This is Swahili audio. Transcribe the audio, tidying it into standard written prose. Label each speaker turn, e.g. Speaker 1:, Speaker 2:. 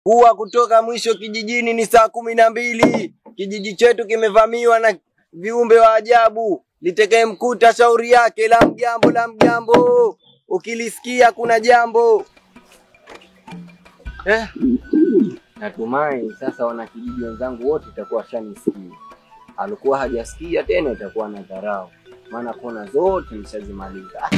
Speaker 1: Huwa kutoka mwisho kijijini ni saa 12. Kijiji chetu kimevamiwa na viumbe wa ajabu. Litakaye mkuta shauri yake, la mgambo. Ukilisikia kuna jambo. Natumai sasa wana kijiji wenzangu wote itakuwa shanisikia. Alikuwa hajasikia tena itakuwa na dharau. Maana kona zote nishazimaliza.